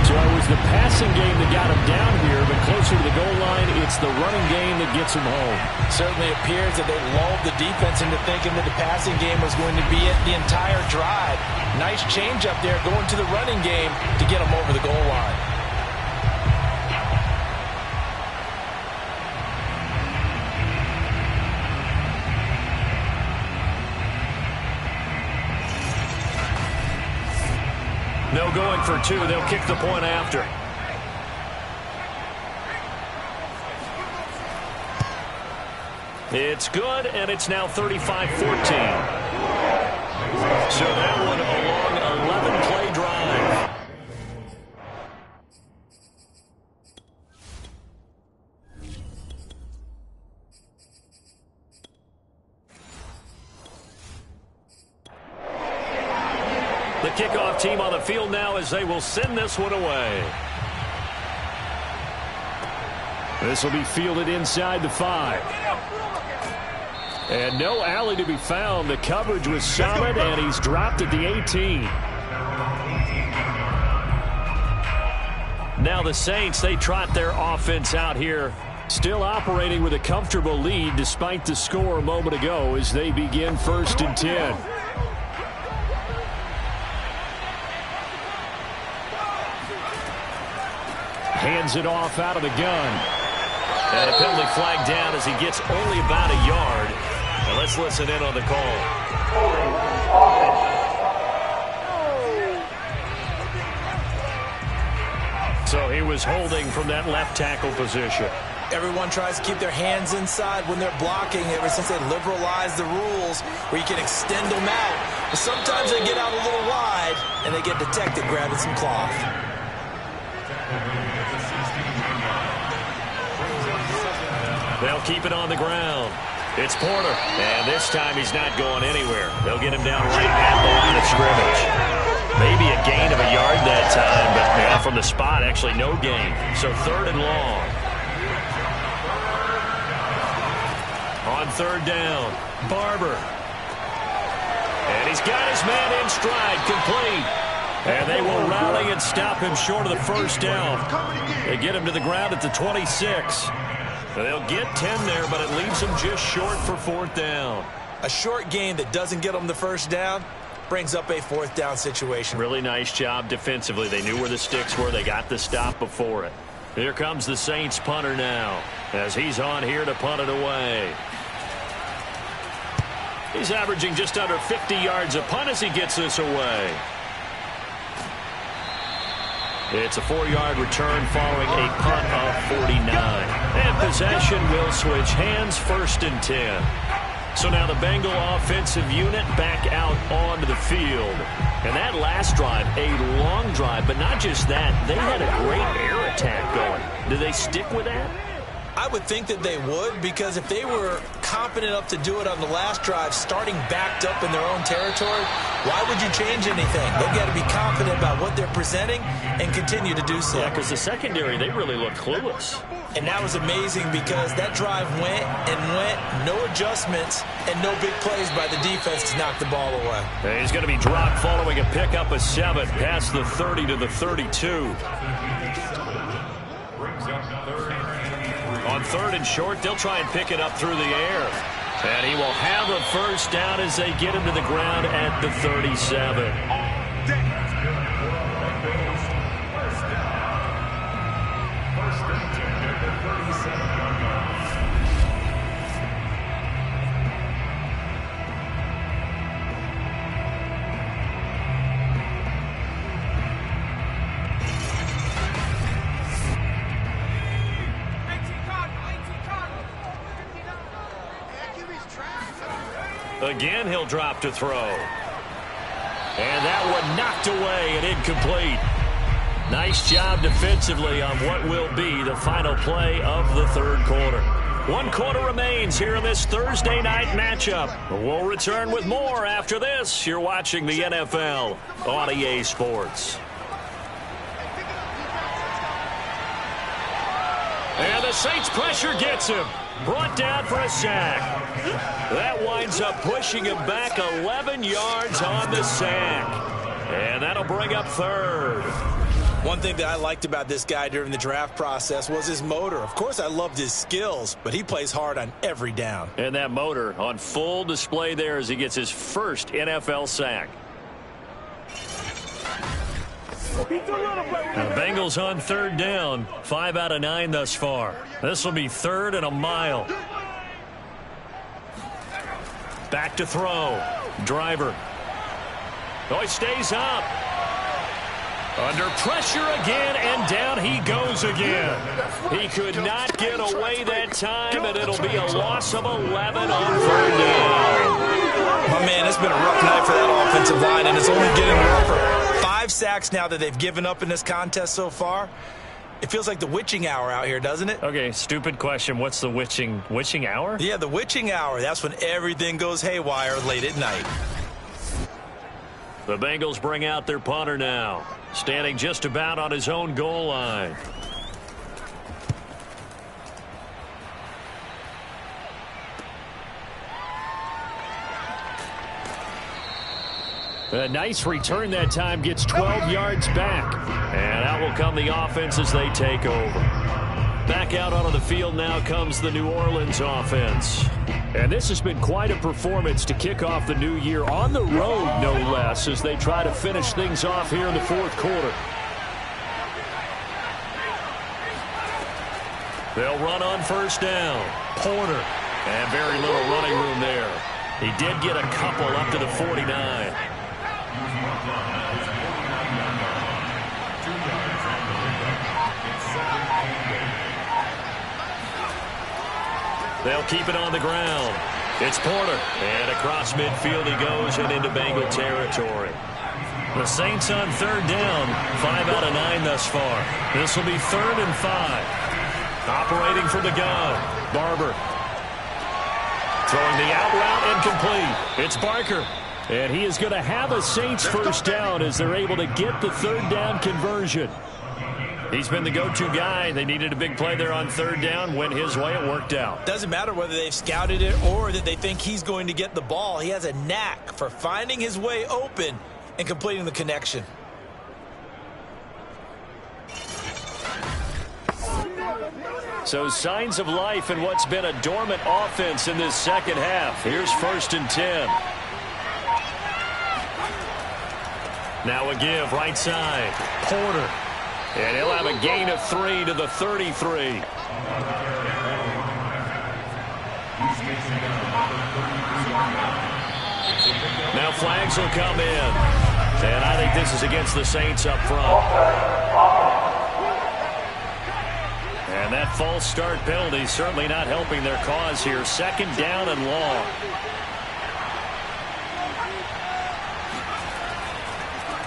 So it was the passing game that got him down here, but closer to the goal line, it's the running game that gets him home. Certainly appears that they lulled the defense into thinking that the passing game was going to be it the entire drive. Nice change up there going to the running game to get him over the goal line. No going for 2. They'll kick the point after. It's good, and it's now 35-14. So that one a long 11-play drive. The kickoff team on the field now as they will send this one away. This will be fielded inside the 5. And no alley to be found. The coverage was solid, and he's dropped at the 18. Now the Saints, they trot their offense out here. Still operating with a comfortable lead despite the score a moment ago as they begin 1st and 10. Hands it off out of the gun. And a penalty flag down as he gets only about a yard. And let's listen in on the call. So he was holding from that left tackle position. Everyone tries to keep their hands inside when they're blocking ever since they liberalized the rules where you can extend them out. But sometimes they get out a little wide and they get detected grabbing some cloth. They'll keep it on the ground. It's Porter, and this time he's not going anywhere. They'll get him down right at the line of scrimmage. Maybe a gain of a yard that time, but from the spot, actually no gain. So 3rd and long. On 3rd down, Barber. And he's got his man in stride, complete. And they will rally and stop him short of the 1st down. They get him to the ground at the 26. They'll get 10 there, but it leaves them just short for 4th down. A short gain that doesn't get them the 1st down brings up a 4th down situation. Really nice job defensively. They knew where the sticks were. They got the stop before it. Here comes the Saints punter now as he's on here to punt it away. He's averaging just under 50 yards a punt as he gets this away. It's a 4-yard return following a punt of 49. And possession will switch hands, 1st and 10. So now the Bengal offensive unit back out onto the field. And that last drive, a long drive, but not just that. They had a great air attack going. Do they stick with that? I would think that they would, because if they were confident enough to do it on the last drive, starting backed up in their own territory, why would you change anything? They've got to be confident about what they're presenting and continue to do so. Yeah, because the secondary, they really looked clueless. And that was amazing because that drive went and went, no adjustments, and no big plays by the defense to knock the ball away. And he's going to be dropped following a pickup of 7 past the 30 to the 32. On 3rd and short, they'll try and pick it up through the air. And he will have a 1st down as they get him to the ground at the 37. Again, he'll drop to throw. And that one knocked away and incomplete. Nice job defensively on what will be the final play of the 3rd quarter. 1 quarter remains here in this Thursday night matchup. We'll return with more after this. You're watching the NFL on EA Sports. the Saints pressure gets him. Brought down for a sack. That winds up pushing him back 11 yards on the sack. And that'll bring up third. One thing that I liked about this guy during the draft process was his motor. Of course, I loved his skills, but he plays hard on every down. And that motor on full display there as he gets his first NFL sack. The Bengals on third down. 5 out of 9 thus far. This will be 3rd and a mile. Back to throw. Driver. Oh, he stays up. Under pressure again, and down he goes again. He could not get away that time, and it'll be a loss of 11 on third down. My man, it's been a rough night for that offensive line, and it's only getting rougher. 5 sacks now that they've given up in this contest so far. It feels like the witching hour out here, doesn't it? Okay, stupid question. What's the witching hour? Yeah, the witching hour. That's when everything goes haywire late at night. The Bengals bring out their punter now, standing just about on his own goal line. A nice return that time, gets 12 yards back. And out will come the offense as they take over. Back out onto the field now comes the New Orleans offense. And this has been quite a performance to kick off the new year on the road, no less, as they try to finish things off here in the 4th quarter. They'll run on first down. Porter. And very little running room there. He did get a couple up to the 49. They'll keep it on the ground. It's Porter. And across midfield he goes and into Bengal territory. The Saints on third down. 5 out of 9 thus far. This will be 3rd and 5. Operating from the gun. Barber. Throwing the out route incomplete. It's Barker. And he is going to have a Saints first down as they're able to get the third down conversion. He's been the go-to guy. They needed a big play there on third down. Went his way. It worked out. Doesn't matter whether they've scouted it or that they think he's going to get the ball. He has a knack for finding his way open and completing the connection. So signs of life in what's been a dormant offense in this second half. Here's 1st and 10. Now a give right side. Porter. And he'll have a gain of 3 to the 33. Now flags will come in. And I think this is against the Saints up front. And that false start penalty certainly not helping their cause here. 2nd down and long.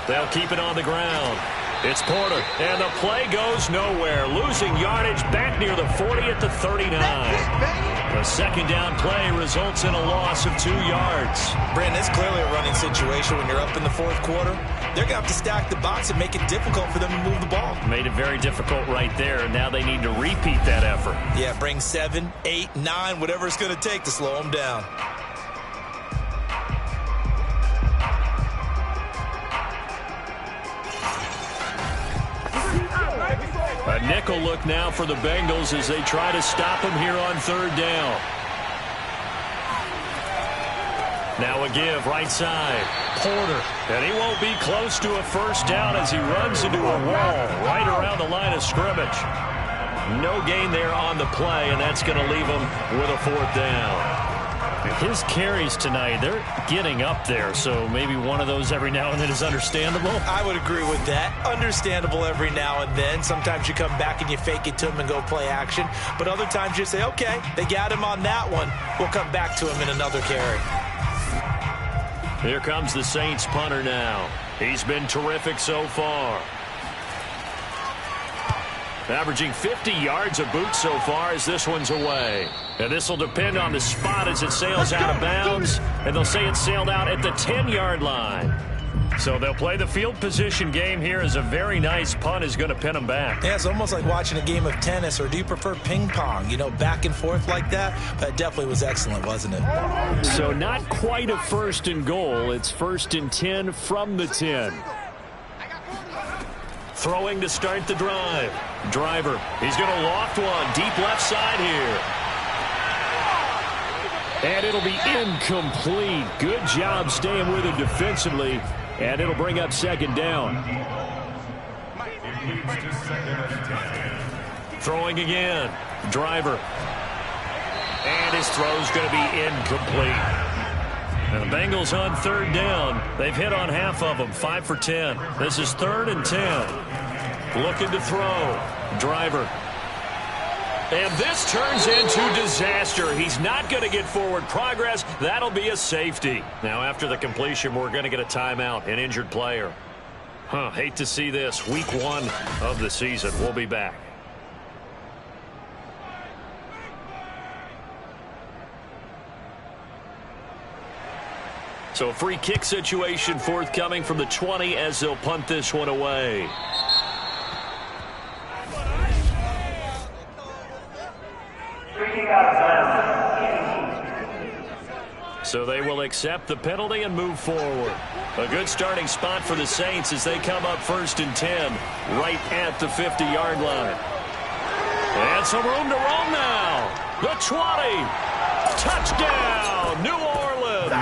They'll keep it on the ground. It's Porter, and the play goes nowhere. Losing yardage back near the 40 at the 39. The 2nd down play results in a loss of 2 yards. Brandon, it's clearly a running situation when you're up in the 4th quarter. They're going to have to stack the box and make it difficult for them to move the ball. Made it very difficult right there. Now they need to repeat that effort. Yeah, bring 7, 8, 9, whatever it's going to take to slow them down. A nickel look now for the Bengals as they try to stop him here on third down. Now a give right side. Porter. And he won't be close to a first down as he runs into a wall right around the line of scrimmage. No gain there on the play, and that's going to leave him with a 4th down. His carries tonight, they're getting up there, so maybe one of those every now and then is understandable. I would agree with that. Understandable every now and then. Sometimes you come back and you fake it to him and go play action. But other times you say, okay, they got him on that one. We'll come back to him in another carry. Here comes the Saints punter now. He's been terrific so far. Averaging 50 yards a boot so far as this one's away. And this will depend on the spot as it sails out of bounds. And they'll say it sailed out at the 10-yard line. So they'll play the field position game here as a very nice punt is going to pin them back. Yeah, it's almost like watching a game of tennis, or do you prefer ping pong? You know, back and forth like that? That definitely was excellent, wasn't it? So not quite a 1st and goal. It's 1st and 10 from the 10. Throwing to start the drive. Driver, he's going to loft one. Deep left side here. And it'll be incomplete. Good job staying with it defensively. And it'll bring up 2nd down. Throwing again. Driver. And his throw's going to be incomplete. And the Bengals on 3rd down. They've hit on half of them, 5 for 10. This is 3rd and 10. Looking to throw. Driver. And this turns into disaster. He's not going to get forward progress. That'll be a safety. Now, after the completion, we're going to get a timeout, an injured player. Hate to see this. Week 1 of the season. We'll be back. So a free kick situation forthcoming from the 20 as they'll punt this one away. So they will accept the penalty and move forward. A good starting spot for the Saints as they come up 1st and 10 right at the 50-yard line. And some room to roam now. The 20. Touchdown, New Orleans.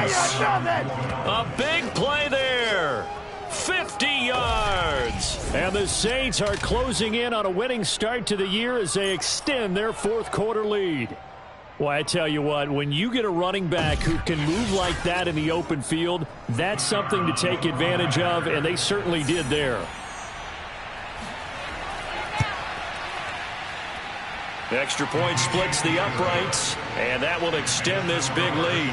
A big play there. 50 yards. And the Saints are closing in on a winning start to the year as they extend their 4th quarter lead. Well, I tell you what, when you get a running back who can move like that in the open field, that's something to take advantage of, and they certainly did there. The extra point splits the uprights, and that will extend this big lead.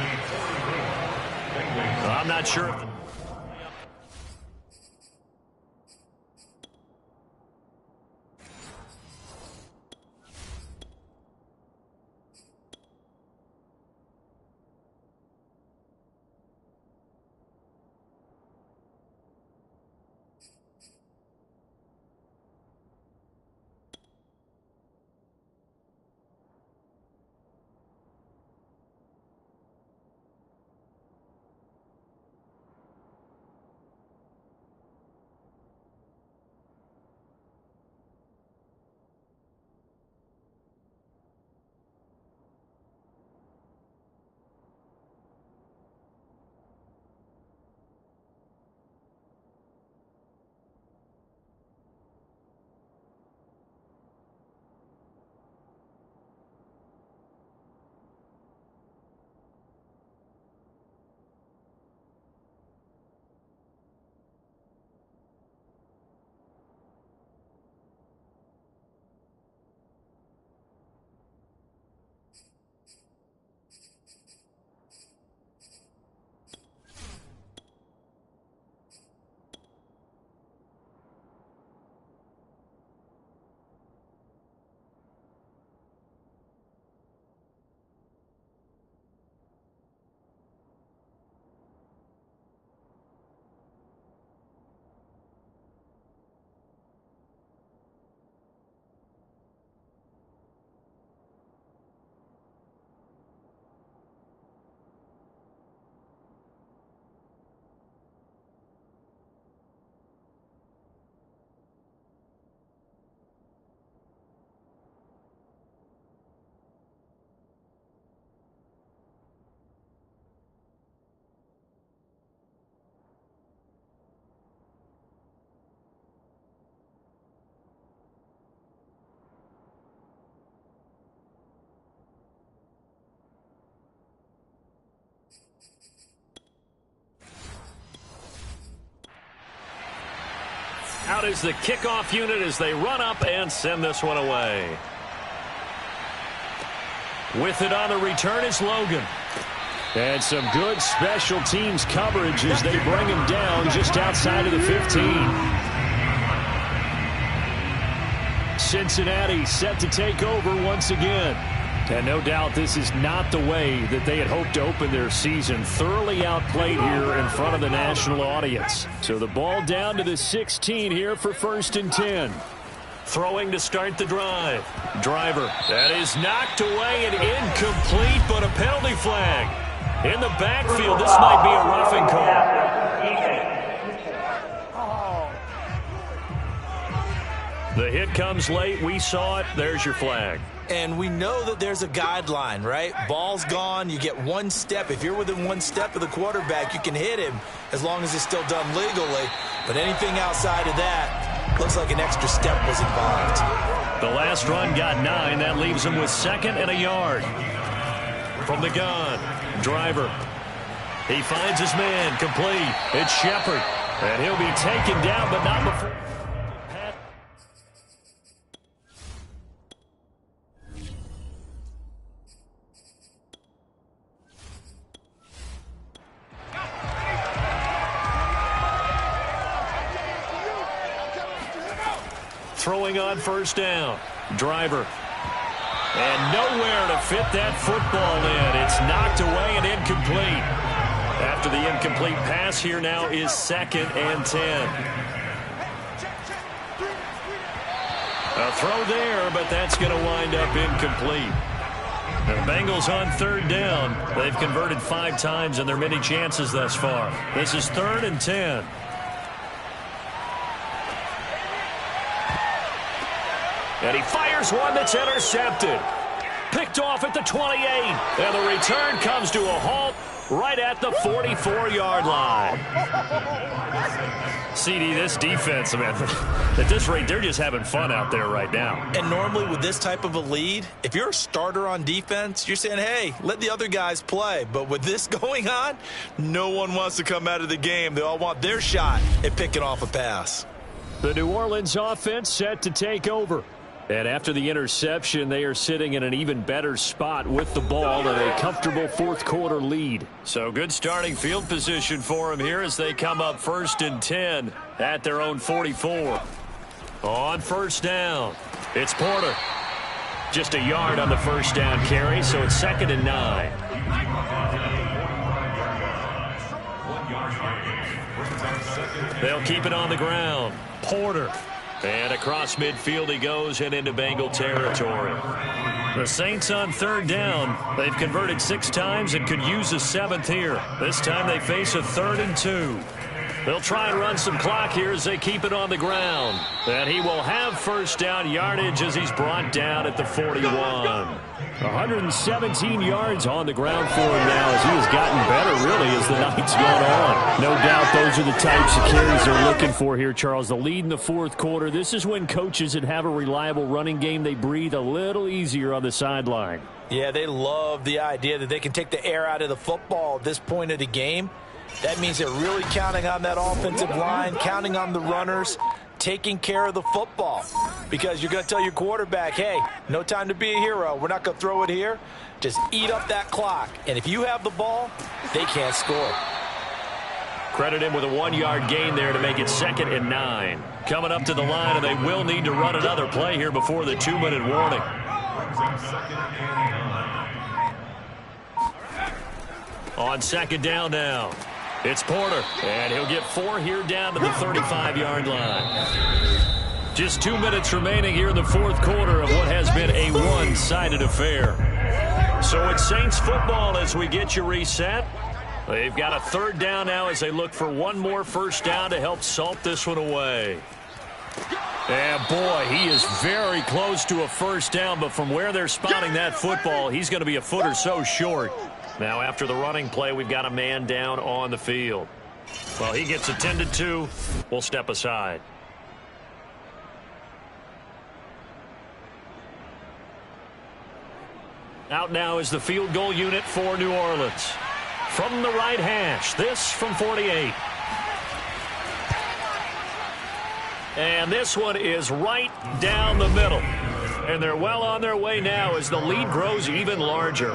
I'm not sure if out is the kickoff unit as they run up and send this one away. With it on the return is Logan. And some good special teams coverage as they bring him down just outside of the 15. Cincinnati set to take over once again. And no doubt this is not the way that they had hoped to open their season. Thoroughly outplayed here in front of the national audience. So the ball down to the 16 here for 1st and 10. Throwing to start the drive. Driver. That is knocked away and incomplete, but a penalty flag. In the backfield, this might be a roughing call. The hit comes late. We saw it. There's your flag. And we know that there's a guideline, right? Ball's gone. You get 1 step. If you're within 1 step of the quarterback, you can hit him as long as it's still done legally. But anything outside of that, looks like an extra step was involved. The last run got 9. That leaves him with 2nd and a yard. From the gun, Driver. He finds his man, complete. It's Shepard. And he'll be taken down, but not before. Throwing on 1st down. Driver. And nowhere to fit that football in. It's knocked away and incomplete. After the incomplete pass, here now is 2nd and 10. A throw there, but that's going to wind up incomplete. The Bengals on 3rd down. They've converted 5 times in their many chances thus far. This is 3rd and 10. And he fires one that's intercepted. Picked off at the 28. And the return comes to a halt right at the 44-yard line. CD, this defense, man, at this rate, they're just having fun out there right now. And normally with this type of a lead, if you're a starter on defense, you're saying, hey, let the other guys play. But with this going on, no one wants to come out of the game. They all want their shot at picking off a pass. The New Orleans offense set to take over. And after the interception, they are sitting in an even better spot with the ball and a comfortable 4th quarter lead. So good starting field position for them here as they come up 1st and 10 at their own 44. On 1st down, it's Porter. Just a yard on the 1st down carry, so it's 2nd and 9. They'll keep it on the ground. Porter. And across midfield he goes and into Bengal territory. The Saints on 3rd down. They've converted 6 times and could use a 7th here. This time they face a 3rd and 2. They'll try and run some clock here as they keep it on the ground. And he will have 1st down yardage as he's brought down at the 41. 117 yards on the ground for him now as he has gotten better, really, as the night's gone on. No doubt those are the types of carries they're looking for here, Charles. The lead in the 4th quarter. This is when coaches that have a reliable running game, they breathe a little easier on the sideline. Yeah, they love the idea that they can take the air out of the football at this point of the game. That means they're really counting on that offensive line, counting on the runners, taking care of the football. Because you're going to tell your quarterback, hey, no time to be a hero. We're not going to throw it here. Just eat up that clock. And if you have the ball, they can't score. Credit him with a 1-yard gain there to make it 2nd and 9. Coming up to the line, and they will need to run another play here before the 2-minute warning. On 2nd down now. It's Porter, and he'll get 4 here down to the 35-yard line. Just 2 minutes remaining here in the 4th quarter of what has been a one-sided affair. So it's Saints football as we get you reset. They've got a 3rd down now as they look for one more 1st down to help salt this one away. And boy, he is very close to a 1st down, but from where they're spotting that football, he's going to be a foot or so short. Now, after the running play, we've got a man down on the field. Well, he gets attended to. We'll step aside. Out now is the field goal unit for New Orleans. From the right hash, this from 48. And this one is right down the middle. And they're well on their way now as the lead grows even larger.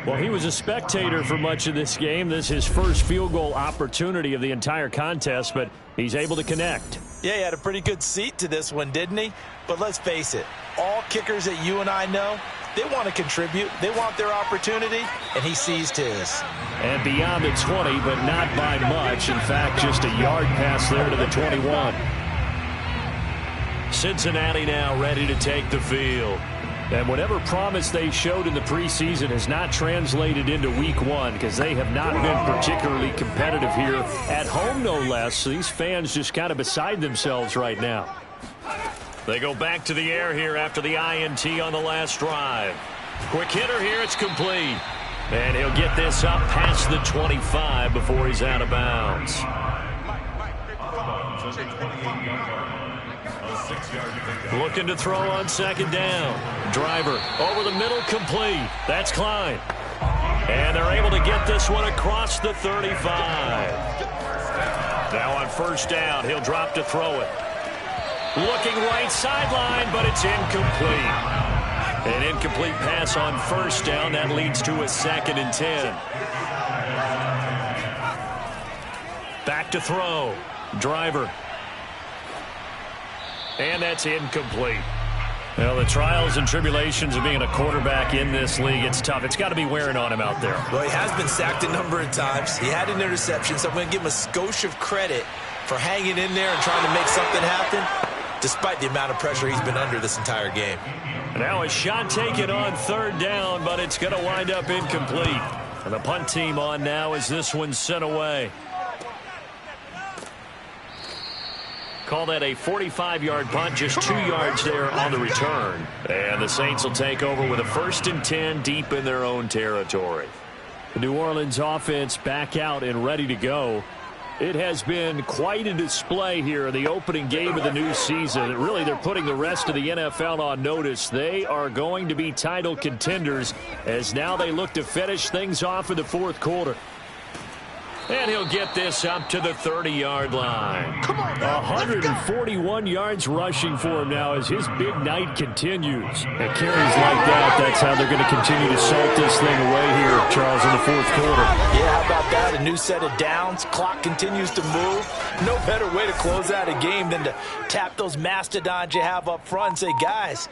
Well, he was a spectator for much of this game. This is his first field goal opportunity of the entire contest, but he's able to connect. Yeah, he had a pretty good seat to this one, didn't he? But let's face it, all kickers that you and I know, They want to contribute. They want their opportunity, and he seized his. And beyond the 20, but not by much. In fact, just a yard pass there to the 21. Cincinnati now ready to take the field. And whatever promise they showed in the preseason has not translated into week one because they have not been particularly competitive here at home, no less. So these fans just kind of beside themselves right now. They go back to the air here after the INT on the last drive. Quick hitter here, it's complete. And he'll get this up past the 25 before he's out of bounds. Looking to throw on second down. Driver over the middle, complete. That's Klein. And they're able to get this one across the 35. Now on first down, he'll drop to throw it. Looking right sideline, but it's incomplete. An incomplete pass on first down. That leads to a 2nd and 10. Back to throw. Driver. And that's incomplete. Well, the trials and tribulations of being a quarterback in this league, it's tough. It's got to be wearing on him out there. Well, he has been sacked a number of times. He had an interception, so I'm going to give him a skosh of credit for hanging in there and trying to make something happen, despite the amount of pressure he's been under this entire game. Now a shot taken on third down, but it's going to wind up incomplete. And the punt team on now as this one's sent away. Call that a 45-yard punt, just 2 yards there on the return. And the Saints will take over with a 1st and 10 deep in their own territory. The New Orleans offense back out and ready to go. It has been quite a display here in the opening game of the new season. Really, they're putting the rest of the NFL on notice. They are going to be title contenders as now they look to finish things off in the fourth quarter. And he'll get this up to the 30-yard line. 141 yards rushing for him now as his big night continues. At carries like that, that's how they're going to continue to salt this thing away here, Charles, in the fourth quarter. Yeah, how about that? A new set of downs. Clock continues to move. No better way to close out a game than to tap those mastodons you have up front and say, guys,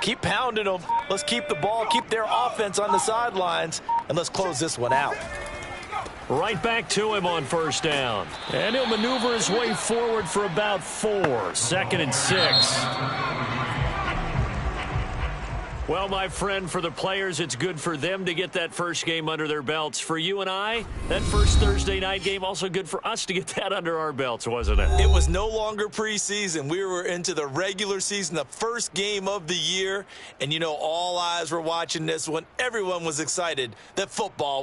keep pounding them. Let's keep the ball, keep their offense on the sidelines, and let's close this one out. Right back to him on first down. And he'll maneuver his way forward for about 4. 2nd and 6. Well, my friend, for the players, it's good for them to get that first game under their belts. For you and I, that first Thursday night game, also good for us to get that under our belts, wasn't it? It was no longer preseason. We were into the regular season, the first game of the year. And, you know, all eyes were watching this one. Everyone was excited that football